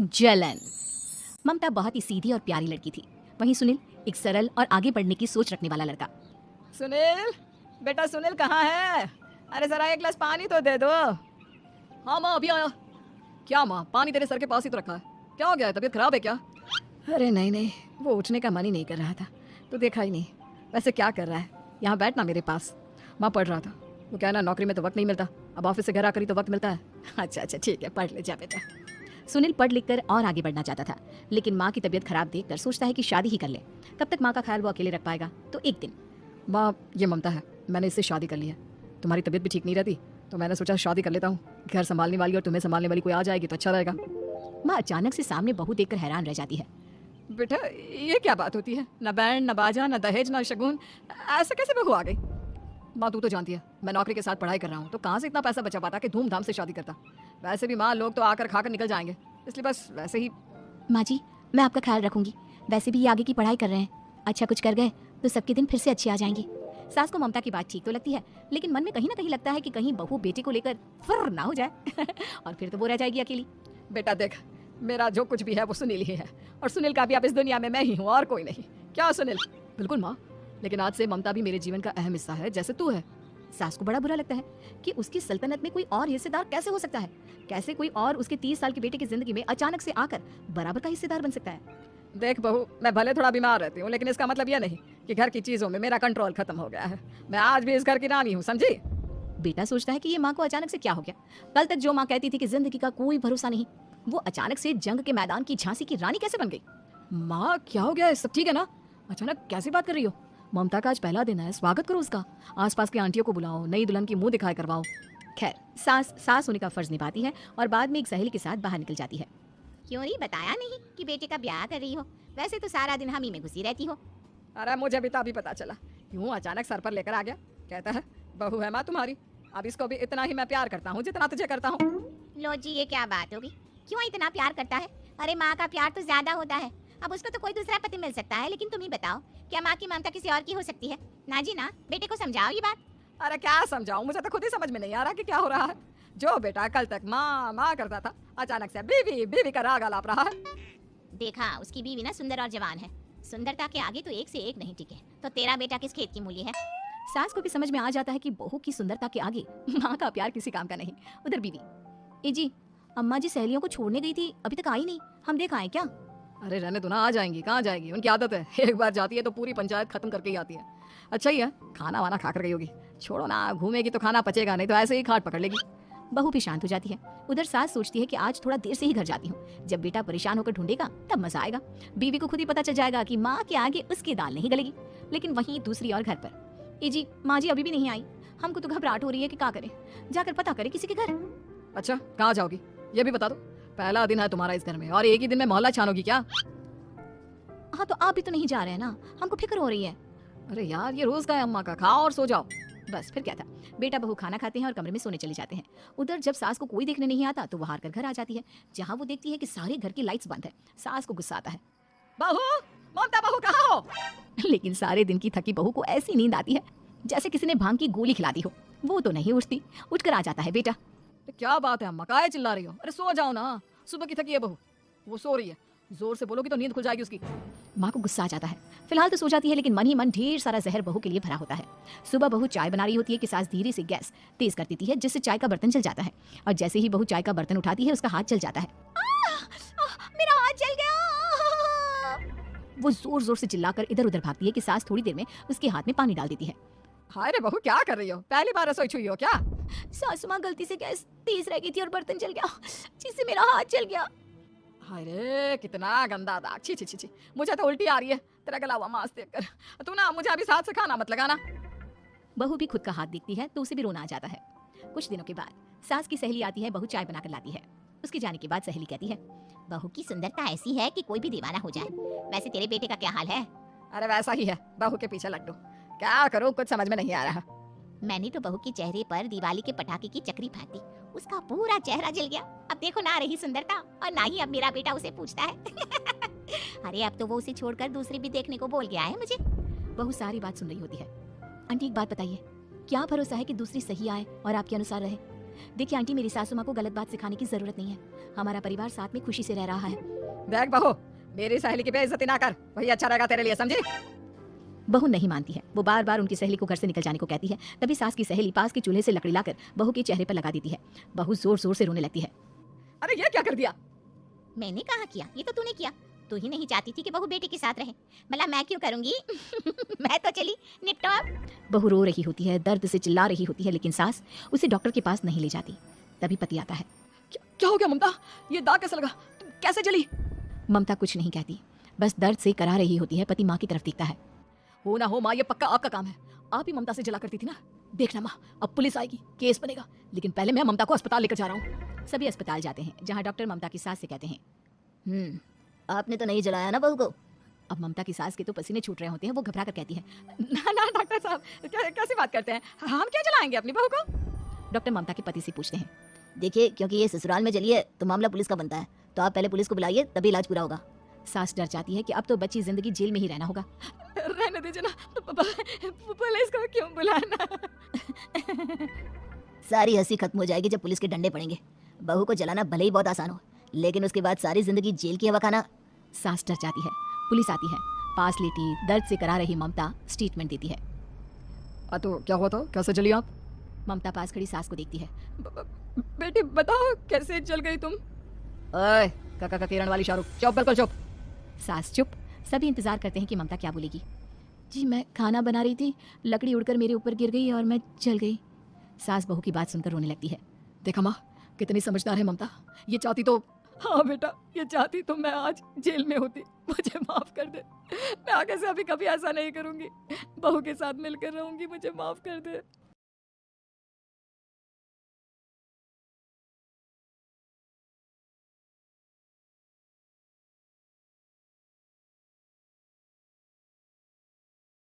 जलन। ममता बहुत ही सीधी और प्यारी लड़की थी, वहीं सुनील एक सरल और आगे बढ़ने की सोच रखने वाला लड़का। सुनील, बेटा सुनील कहाँ है? अरे जरा एक गिलास पानी तो दे दो। हाँ माँ, अभी आया। क्या माँ, पानी तेरे सर के पास ही तो रखा है, क्या हो गया है? तबीयत खराब है क्या? अरे नहीं नहीं, वो उठने का मन ही नहीं कर रहा था, तो देखा ही नहीं। वैसे क्या कर रहा है? यहाँ बैठना मेरे पास। माँ पढ़ रहा था। वो क्या ना, नौकरी में तो वक्त नहीं मिलता, अब ऑफिस से घर आकर ही तो वक्त मिलता है। अच्छा अच्छा ठीक है, पढ़ ले जा बेटा। सुनील पढ़ लिख कर और आगे बढ़ना चाहता था, लेकिन माँ की तबीयत खराब देखकर सोचता है कि शादी ही कर ले, तब तक माँ का ख्याल वो अकेले रख पाएगा। तो एक दिन, माँ ये ममता है, मैंने इससे शादी कर ली है। तुम्हारी तबीयत भी ठीक नहीं रहती, तो मैंने सोचा शादी कर लेता हूँ। घर संभालने वाली और तुम्हें संभालने वाली कोई आ जाएगी तो अच्छा रहेगा। माँ अचानक से सामने बहू देखकर हैरान रह जाती है। बेटा ये क्या बात होती है? न बैंड न बाजा न दहेज न शगुन, ऐसे कैसे बहू आ गई? माँ तू तो जानती है मैं नौकरी के साथ पढ़ाई कर रहा हूँ, तो कहाँ से इतना पैसा बचा पाता कि धूमधाम से शादी करता। वैसे भी माँ, लोग तो आकर खाकर निकल जाएंगे, इसलिए बस वैसे ही। माँ जी, मैं आपका ख्याल रखूंगी। वैसे भी ये आगे की पढ़ाई कर रहे हैं, अच्छा कुछ कर गए तो सबके दिन फिर से अच्छे आ जाएंगे। सास को ममता की बात ठीक तो लगती है, लेकिन मन में कहीं ना कहीं लगता है कि कहीं बहू बेटे को लेकर फुर्र ना हो जाए और फिर तो वो रह जाएगी अकेली। बेटा देख, मेरा जो कुछ भी है वो सुनील ही है, और सुनील का भी अब इस दुनिया में मैं ही हूँ और कोई नहीं। क्या सुनील? बिल्कुल माँ, लेकिन आज से ममता भी मेरे जीवन का अहम हिस्सा है, जैसे तू है। सास को बड़ा बुरा लगता है कि उसकी सल्तनत में कोई और हिस्सेदार कैसे हो सकता है। कैसे कोई और उसके 30 साल के बेटे की जिंदगी में अचानक से आकर बराबर का हिस्सेदार बन सकता है। देख बहू, मैं भले थोड़ा बीमार रहती हूँ, लेकिन इसका मतलब यह नहीं कि घर की चीजों में मेरा कंट्रोल खत्म हो गया है। मैं आज भी इस घर की रानी हूँ, समझी? बेटा सोचता है कि ये माँ को अचानक से क्या हो गया। कल तक जो माँ कहती थी कि जिंदगी का कोई भरोसा नहीं, वो अचानक से जंग के मैदान की झांसी की रानी कैसे बन गई। माँ क्या हो गया? सब ठीक है ना? अचानक कैसी बात कर रही हो? ममता का आज पहला दिन है, स्वागत करो उसका। आसपास की आंटियों को बुलाओ, नई दुल्हन की मुंह दिखाई करवाओ। खैर, सास होने का फर्ज निभाती है और बाद में एक सहेली के साथ बाहर निकल जाती है। क्यों नहीं बताया नहीं कि बेटे का ब्याह कर रही हो? वैसे तो सारा दिन हम ही में घुसी रहती हो। अरे मुझे भी तो अभी पता चला, यूं अचानक सर पर लेकर आ गया। कहता है बहू है माँ तुम्हारी, अब इसको भी इतना ही मैं प्यार करता हूँ जितना तुझे करता हूँ। लो जी, ये क्या बात होगी? क्यों इतना प्यार करता है? अरे माँ का प्यार तो ज्यादा होता है। अब उसको तो कोई दूसरा पति मिल सकता है, लेकिन तुम ही बताओ, क्या माँ की ममता किसी और की हो सकती है? ना जी ना, बेटे को समझाओ ये बात। अरे क्या समझाऊं, मुझे तो खुद ही समझ में नहीं आ रहा कि क्या हो रहा है। जो बेटा कल तक माँ माँ करता था, अचानक से बीवी बीवी का राग आलाप रहा है। देखा, उसकी बीवी ना सुंदर और जवान है। सुंदरता के आगे तो एक से एक नहीं टिके, तो तेरा बेटा किस खेत की मूली है? सास को भी समझ में आ जाता है कि बहू की सुंदरता के आगे माँ का प्यार किसी काम का नहीं। उधर बीवी, ए जी, अम्मा जी सहेलियों को छोड़ने गई थी, अभी तक आई नहीं, हम देख आए क्या? अरे रहने दो ना, आ जाएंगी। कहाँ जाएंगी? उनकी आदत है, एक बार जाती है तो पूरी पंचायत खत्म करके ही आती है। अच्छा ही है, खाना वाना खा कर गई होगी। छोड़ो ना, घूमेगी तो खाना पचेगा नहीं तो ऐसे ही खाट पकड़ लेगी। बहू भी शांत हो जाती है। उधर सास सोचती है कि आज थोड़ा देर से ही घर जाती हूँ, जब बेटा परेशान होकर ढूंढेगा तब मजा आएगा। बीवी को खुद ही पता चल जाएगा कि माँ के आगे उसकी दाल नहीं गलेगी। लेकिन वहीं दूसरी ओर घर पर, ए जी, माँ जी अभी भी नहीं आई, हमको तो घबराहट हो रही है कि क्या करें, जाकर पता करें किसी के घर। अच्छा कहाँ जाओगी ये भी बता दो। पहला दिन है तुम्हारा इस घर में और एक ही दिन में मोहल्ला छानोगी क्या? हाँ तो आप भी तो नहीं जा रहे हैं ना, हमको फिक्र हो रही है। अरे यार ये रोज का है अम्मा का, खाओ और सो जाओ। बस फिर क्या था, बेटा बहू खाना खाते हैं और कमरे में सोने चले जाते हैं। उधर जब सास को कोई देखने नहीं आता तो वो हार कर घर आ जाती है, जहाँ वो देखती है कि सारे घर की लाइट्स बंद है। सास को गुस्सा आता है, बहू, ममता बहू कहाँ हो? लेकिन सारे दिन की थकी बहू को ऐसी नींद आती है जैसे किसी ने भांग की गोली खिला दी हो। वो तो नहीं उठती, उठकर आ जाता है बेटा। क्या बात है अम्मा, काहे चिल्ला रही हो? अरे सो जाओ ना, सुबह की थकी है बहू, वो सो रही है। जोर से बोलोगी तो नींद खुल जाएगी उसकी। माँ को गुस्सा आ जाता है। फिलहाल तो सो जाती है, लेकिन मन ही मन ढेर सारा जहर बहू के लिए भरा होता है। सुबह बहू चाय बना रही होती है कि सास धीरे से गैस तेज कर देती है, जिससे चाय का बर्तन जल जाता है। और जैसे ही बहू चाय का बर्तन उठाती है उसका हाथ जल जाता है। मेरा हाथ जल गया। वो जोर जोर से चिल्लाकर इधर उधर भागती है कि सास थोड़ी देर में उसके हाथ में पानी डाल देती है। हाय रे बहू, क्या कर रही हो? पहली बार रसोई छुई हो क्या? सासू माँ गलती से गैस तेज रह गई थी और बर्तन जल गया, जिससे मेरा हाथ जल गया। हाय रे कितना गंदा दाग, छी छी छी छी, मुझे तो उल्टी आ रही है तेरा गला हुआ मांस देखकर। तू ना मुझे अभी साथ से खाना मत लगाना। बहू भी खुद का हाथ देखती है तो उसे भी रोना आ जाता है। कुछ दिनों के बाद सास की सहेली आती है, बहू चाय बनाकर लाती है। उसके जाने के बाद सहेली कहती है, बहू की सुंदरता ऐसी है कि कोई भी दीवाना हो जाए। वैसे तेरे बेटे का क्या हाल है? अरे वैसा ही है, बहू के पीछे लड्डू। क्या करूं, कुछ समझ में नहीं आ रहा। मैंने तो बहू के चेहरे पर दिवाली के पटाखे की चक्री फाड़ी, उसका पूरा चेहरा जल गया। अब देखो ना रही सुंदरता, और ना ही अब मेरा बेटा उसे पूछता है। अरे अब तो वो उसे छोड़कर दूसरी भी देखने को बोल गया है मुझे। बहू सारी बात सुन रही होती है। आंटी एक बात बताइए, क्या भरोसा है कि दूसरी सही आए और आपके अनुसार रहे? देखिए आंटी, मेरी सासू माँ को गलत बात सिखाने की जरूरत नहीं है। हमारा परिवार साथ में खुशी से रह रहा है। देख बहू, मेरी सहेली की बेइज्जती ना कर, वही अच्छा रहेगा तेरे लिए, समझी? बहू नहीं मानती है। वो बार बार उनकी सहेली को घर से निकल जाने को कहती है। तभी सास की सहेली पास के चूल्हे से लकड़ी लाकर बहू के चेहरे पर लगा देती है। बहू जोर जोर से रोने लगती है। अरे ये क्या कर दिया? मैंने कहा किया, ये तो तूने किया। तू ही नहीं चाहती थी कि बहू बेटी के साथ रहे, भला मैं क्यों करूंगी? मैं तो चली, निपटो अब। बहू रो रही होती है, दर्द से चिल्ला रही होती है, लेकिन सास उसे डॉक्टर के पास नहीं ले जाती। तभी पति आता है। क्या हो गया ममता? ये दाग कैसे लगा? तुम कैसे जली? ममता कुछ नहीं कहती, बस दर्द से करा रही होती है। पति माँ की तरफ देखता है। हो ना हो माँ, ये पक्का आपका काम है। आप ही ममता से जला करती थी ना। देखना माँ, अब पुलिस आएगी, केस बनेगा, लेकिन पहले मैं ममता को अस्पताल लेकर जा रहा हूँ। सभी अस्पताल जाते हैं, जहाँ डॉक्टर ममता की सास से कहते हैं, आपने तो नहीं जलाया ना बहू को? अब ममता की सास के तो पसीने छूट रहे होते हैं। वो घबरा कर कहती है, ना ना डॉक्टर साहब, कैसी बात करते हैं? हम क्या जलाएंगे अपनी बहू को? डॉक्टर ममता के पति से पूछते हैं। देखिए, क्योंकि ये ससुराल में जली है तो मामला पुलिस का बनता है, तो आप पहले पुलिस को बुलाइए, तभी इलाज पूरा होगा। सास डर जाती है कि अब तो बच्ची जिंदगी जेल में ही रहना होगा। रहने दीजिए ना, पुलिस को क्यों बुलाना? सारी हंसी खत्म हो जाएगी जब पुलिस के डंडे पड़ेंगे। बहू को जलाना भले ही बहुत आसान हो, लेकिन उसके बाद सारी जिंदगी जेल की हवा खाना। सास डर जाती है। पुलिस आती है। पास लेटी दर्द से करा रही ममता स्टेटमेंट देती है। तो क्या हुआ था? कैसे जली आप? ममता पास खड़ी सास को देखती है। बेटी बताओ, कैसे जल गई तुम? ओए, काका किरण वाली शाहरुख, चुप, बिल्कुल चुप। सास चुप। सभी इंतजार करते हैं कि ममता क्या बोलेगी। जी मैं खाना बना रही थी, लकड़ी उड़कर मेरे ऊपर गिर गई और मैं जल गई। सास बहू की बात सुनकर रोने लगती है। देखा माँ, कितनी समझदार है ममता। ये चाहती तो, हाँ बेटा, ये चाहती तो मैं आज जेल में होती। मुझे माफ कर दे, मैं आगे से अभी कभी ऐसा नहीं करूंगी। बहू के साथ मिलकर रहूंगी, मुझे माफ कर दे।